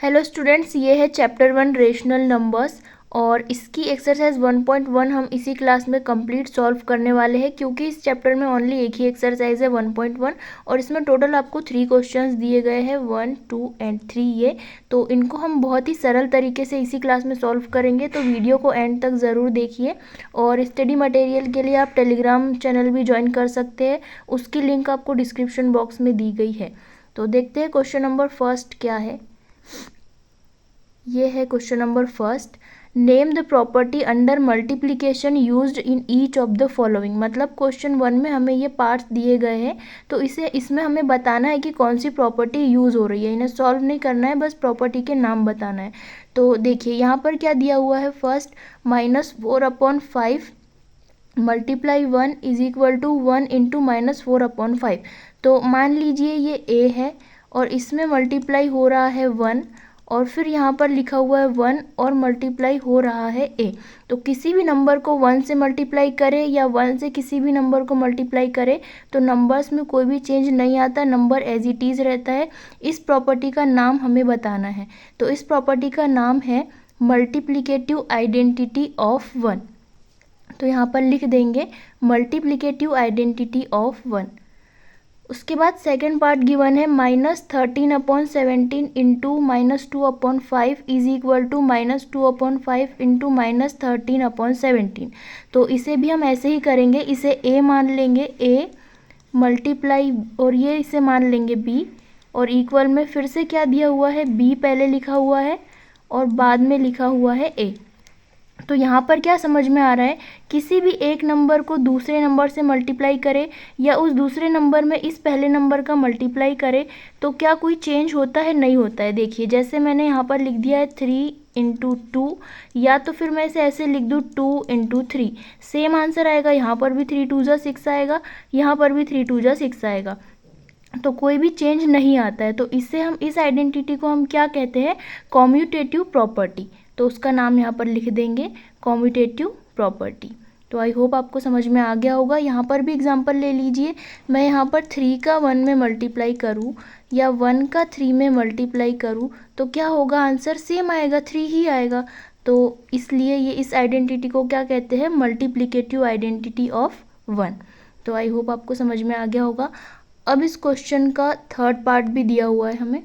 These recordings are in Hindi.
हेलो स्टूडेंट्स, ये है चैप्टर 1 रेशनल नंबर्स और इसकी एक्सरसाइज 1.1 हम इसी क्लास में कंप्लीट सॉल्व करने वाले हैं क्योंकि इस चैप्टर में ओनली एक ही एक्सरसाइज है 1.1 और इसमें टोटल आपको 3 क्वेश्चंस दिए गए हैं 1, 2 एंड 3 ये। तो इनको हम बहुत ही सरल तरीके से इसी क्लास में सॉल्व करेंगे, तो वीडियो को एंड तक ज़रूर देखिए। और स्टडी मटेरियल के लिए आप टेलीग्राम चैनल भी ज्वाइन कर सकते हैं, उसकी लिंक आपको डिस्क्रिप्शन बॉक्स में दी गई है। तो देखते हैं क्वेश्चन नंबर फर्स्ट क्या है। ये है question number first. Name the property under multiplication used in each of the following. मतलब क्वेश्चन 1 में हमें ये पार्ट्स दिए गए हैं, तो इसमें हमें बताना है कि कौन सी प्रॉपर्टी यूज़ हो रही है। इन्हें सॉल्व नहीं करना है, बस प्रॉपर्टी के नाम बताना है। तो देखिए यहाँ पर क्या दिया हुआ है। First -4/5 multiply 1 is equal to 1 into -4/5। तो मान लीजिए ये ए है और इसमें मल्टीप्लाई हो रहा है 1 और फिर यहाँ पर लिखा हुआ है 1 और मल्टीप्लाई हो रहा है ए। तो किसी भी नंबर को 1 से मल्टीप्लाई करें या 1 से किसी भी नंबर को मल्टीप्लाई करें तो नंबर्स में कोई भी चेंज नहीं आता, नंबर एज इट इज़ रहता है। इस प्रॉपर्टी का नाम हमें बताना है। तो इस प्रॉपर्टी का नाम है मल्टीप्लिकेटिव आइडेंटिटी ऑफ 1। तो यहाँ पर लिख देंगे मल्टीप्लिकेटिव आइडेंटिटी ऑफ 1। उसके बाद सेकेंड पार्ट गिवन है -13/17 into -2/5 is equal to -2/5 into -13/17। तो इसे भी हम ऐसे ही करेंगे, इसे ए मान लेंगे, ए मल्टीप्लाई और ये इसे मान लेंगे बी और इक्वल में फिर से क्या दिया हुआ है, बी पहले लिखा हुआ है और बाद में लिखा हुआ है ए। तो यहाँ पर क्या समझ में आ रहा है, किसी भी एक नंबर को दूसरे नंबर से मल्टीप्लाई करे या उस दूसरे नंबर में इस पहले नंबर का मल्टीप्लाई करे तो क्या कोई चेंज होता है, नहीं होता है। देखिए जैसे मैंने यहाँ पर लिख दिया है 3 इंटू 2, या तो फिर मैं इसे ऐसे लिख दूँ 2 इंटू 3, सेम आंसर आएगा। यहाँ पर भी 3 2 जा 6 आएगा, यहाँ पर भी 3 2 जा 6 आएगा, तो कोई भी चेंज नहीं आता है। तो इससे हम इस आइडेंटिटी को हम क्या कहते हैं, कॉम्यूटेटिव प्रॉपर्टी। तो उसका नाम यहाँ पर लिख देंगे कॉम्यूटेटिव प्रॉपर्टी। तो आई होप आपको समझ में आ गया होगा। यहाँ पर भी एग्जांपल ले लीजिए, मैं यहाँ पर 3 का 1 में मल्टीप्लाई करूँ या 1 का 3 में मल्टीप्लाई करूँ तो क्या होगा, आंसर सेम आएगा, 3 ही आएगा। तो इसलिए ये इस आइडेंटिटी को क्या कहते हैं, मल्टीप्लिकेटिव आइडेंटिटी ऑफ 1। तो आई होप आपको समझ में आ गया होगा। अब इस क्वेश्चन का थर्ड पार्ट भी दिया हुआ है हमें।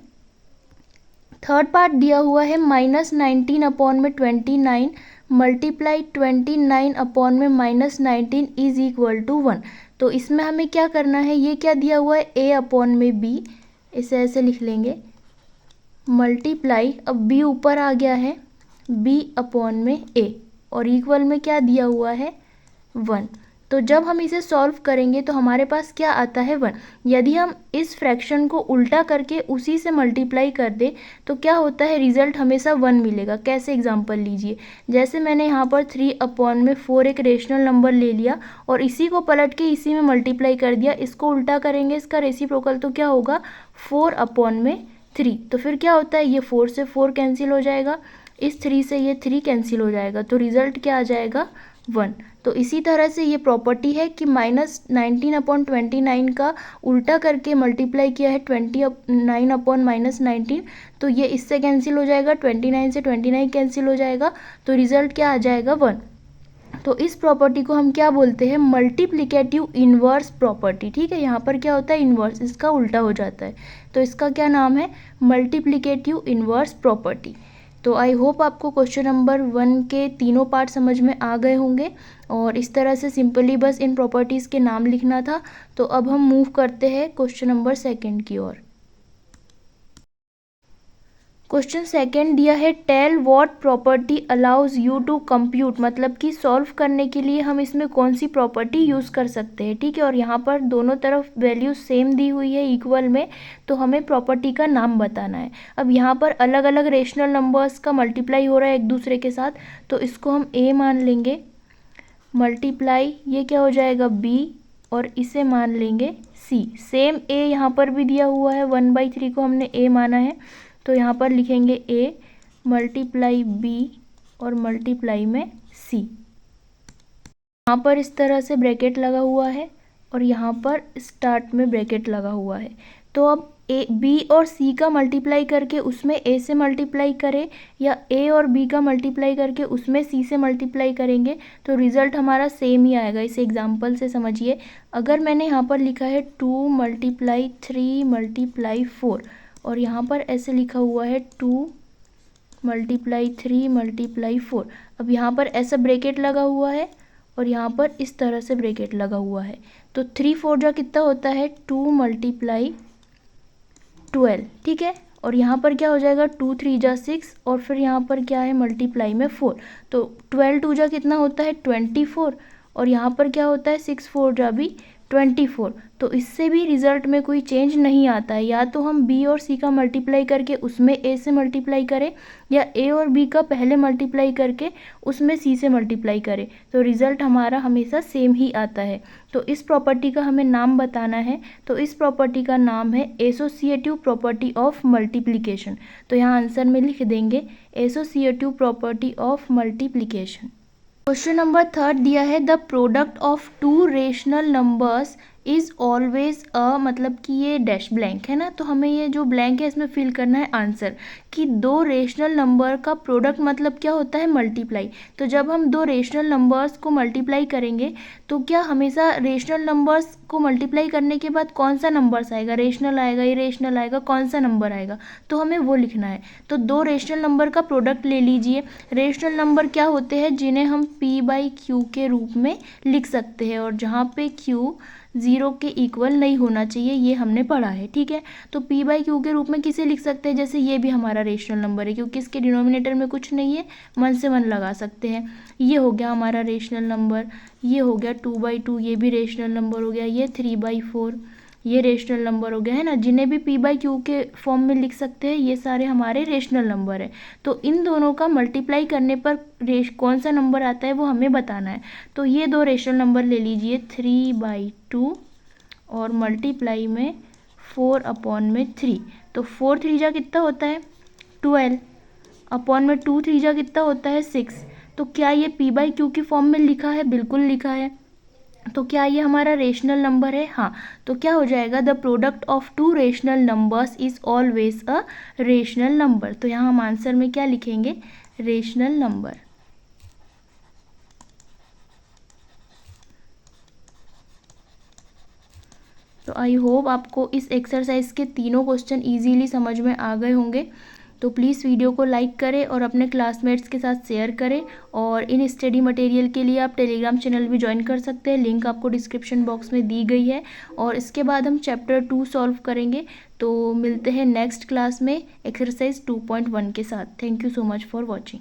थर्ड पार्ट दिया हुआ है -19/29 मल्टीप्लाई 29/-19 इज इक्वल टू 1। तो इसमें हमें क्या करना है, ये क्या दिया हुआ है, a/b, इसे ऐसे लिख लेंगे मल्टीप्लाई, अब b ऊपर आ गया है, b/a और इक्वल में क्या दिया हुआ है 1। तो जब हम इसे सॉल्व करेंगे तो हमारे पास क्या आता है 1। यदि हम इस फ्रैक्शन को उल्टा करके उसी से मल्टीप्लाई कर दें तो क्या होता है, रिजल्ट हमेशा 1 मिलेगा। कैसे, एग्जांपल लीजिए, जैसे मैंने यहाँ पर 3/4 एक रेशनल नंबर ले लिया और इसी को पलट के इसी में मल्टीप्लाई कर दिया। इसको उल्टा करेंगे, इसका रेसिप्रोकल, तो क्या होगा 4/3। तो फिर क्या होता है, ये 4 से 4 कैंसिल हो जाएगा, इस 3 से ये 3 कैंसिल हो जाएगा, तो रिजल्ट क्या आ जाएगा 1। तो इसी तरह से ये प्रॉपर्टी है कि -19/29 का उल्टा करके मल्टीप्लाई किया है 29/-19, तो ये इससे कैंसिल हो जाएगा, 29 से 29 कैंसिल हो जाएगा, तो रिजल्ट क्या आ जाएगा 1। तो इस प्रॉपर्टी को हम क्या बोलते हैं, मल्टीप्लिकेटिव इन्वर्स प्रॉपर्टी। ठीक है, यहाँ पर क्या होता है, इन्वर्स, इसका उल्टा हो जाता है, तो इसका क्या नाम है, मल्टीप्लिकेटिव इन्वर्स प्रॉपर्टी। तो आई होप आपको क्वेश्चन नंबर 1 के तीनों पार्ट समझ में आ गए होंगे और इस तरह से सिंपली बस इन प्रॉपर्टीज़ के नाम लिखना था। तो अब हम मूव करते हैं क्वेश्चन नंबर 2 की ओर। क्वेश्चन 2 दिया है, tell what property allows you to compute. मतलब कि सॉल्व करने के लिए हम इसमें कौन सी प्रॉपर्टी यूज़ कर सकते हैं। ठीक है, और यहाँ पर दोनों तरफ वैल्यू सेम दी हुई है इक्वल में, तो हमें प्रॉपर्टी का नाम बताना है। अब यहाँ पर अलग अलग रेशनल नंबर्स का मल्टीप्लाई हो रहा है एक दूसरे के साथ, तो इसको हम ए मान लेंगे, मल्टीप्लाई ये क्या हो जाएगा बी और इसे मान लेंगे सी। सेम ए यहाँ पर भी दिया हुआ है, 1/3 को हमने ए माना है, तो यहाँ पर लिखेंगे ए मल्टीप्लाई बी और मल्टीप्लाई में सी। यहाँ पर इस तरह से ब्रैकेट लगा हुआ है और यहाँ पर स्टार्ट में ब्रैकेट लगा हुआ है। तो अब ए बी और सी का मल्टीप्लाई करके उसमें ए से मल्टीप्लाई करें या ए और बी का मल्टीप्लाई करके उसमें सी से मल्टीप्लाई करेंगे तो रिज़ल्ट हमारा सेम ही आएगा। इस एग्जांपल से समझिए, अगर मैंने यहाँ पर लिखा है 2 × 3 × 4 और यहाँ पर ऐसे लिखा हुआ है 2 × 3 × 4, अब यहाँ पर ऐसा ब्रैकेट लगा हुआ है और यहाँ पर इस तरह से ब्रैकेट लगा हुआ है, तो 3 4 जा कितना होता है 2 × 12, ठीक है। और यहाँ पर क्या हो जाएगा 2 3 जा 6 और फिर यहाँ पर क्या है मल्टीप्लाई में 4, तो 12 2 जा कितना होता है 24 और यहाँ पर क्या होता है 6 4 जा भी 24। तो इससे भी रिज़ल्ट में कोई चेंज नहीं आता है, या तो हम बी और सी का मल्टीप्लाई करके उसमें ए से मल्टीप्लाई करें या ए और बी का पहले मल्टीप्लाई करके उसमें सी से मल्टीप्लाई करें, तो रिज़ल्ट हमारा हमेशा सेम ही आता है। तो इस प्रॉपर्टी का हमें नाम बताना है, तो इस प्रॉपर्टी का नाम है एसोसिएटिव प्रॉपर्टी ऑफ मल्टीप्लिकेशन। तो यहाँ आंसर में लिख देंगे associative property of multiplication. Question number 3 दिया है the product of 2 rational numbers is always a, मतलब कि ये डैश ब्लैंक है ना, तो हमें ये जो ब्लैंक है इसमें फिल करना है आंसर कि 2 रेशनल नंबर का प्रोडक्ट मतलब क्या होता है मल्टीप्लाई। तो जब हम 2 रेशनल नंबर्स को मल्टीप्लाई करेंगे तो क्या हमेशा रेशनल नंबर्स को मल्टीप्लाई करने के बाद कौन सा नंबर्स आएगा, रेशनल आएगा इरेशनल आएगा, कौन सा नंबर आएगा, तो हमें वो लिखना है। तो 2 रेशनल नंबर का प्रोडक्ट ले लीजिए। रेशनल नंबर क्या होते हैं जिन्हें हम p/q के रूप में लिख सकते हैं और जहाँ पे q 0 के इक्वल नहीं होना चाहिए, ये हमने पढ़ा है, ठीक है। तो p/q के रूप में किसे लिख सकते हैं, जैसे ये भी हमारा रेशनल नंबर है क्योंकि इसके डिनोमिनेटर में कुछ नहीं है, मन से मन लगा सकते हैं। ये हो गया हमारा रेशनल नंबर, ये हो गया 2/2, ये भी रेशनल नंबर हो गया, ये 3/4 ये रेशनल नंबर हो गया, है ना। जिन्हें भी p/q के फॉर्म में लिख सकते हैं ये सारे हमारे रेशनल नंबर है। तो इन दोनों का मल्टीप्लाई करने पर कौन सा नंबर आता है वो हमें बताना है। तो ये 2 रेशनल नंबर ले लीजिए 3/2 और मल्टीप्लाई में 4/3, तो 4 3 जा कितना होता है 12 अपॉन में 2 3 जा कितना होता है 6। तो क्या ये p/q की फॉर्म में लिखा है, बिल्कुल लिखा है। तो क्या ये हमारा रेशनल नंबर है, हाँ। तो क्या हो जाएगा the product of 2 rational numbers is always a rational number. तो यहाँ हम आंसर में क्या लिखेंगे रेशनल नंबर। तो आई होप आपको इस एक्सरसाइज के तीनों क्वेश्चन इजीली समझ में आ गए होंगे। तो प्लीज़ वीडियो को लाइक करें और अपने क्लासमेट्स के साथ शेयर करें, और इन स्टडी मटेरियल के लिए आप टेलीग्राम चैनल भी ज्वाइन कर सकते हैं, लिंक आपको डिस्क्रिप्शन बॉक्स में दी गई है। और इसके बाद हम चैप्टर 2 सॉल्व करेंगे। तो मिलते हैं नेक्स्ट क्लास में एक्सरसाइज 2.1 के साथ। Thank you so much for watching.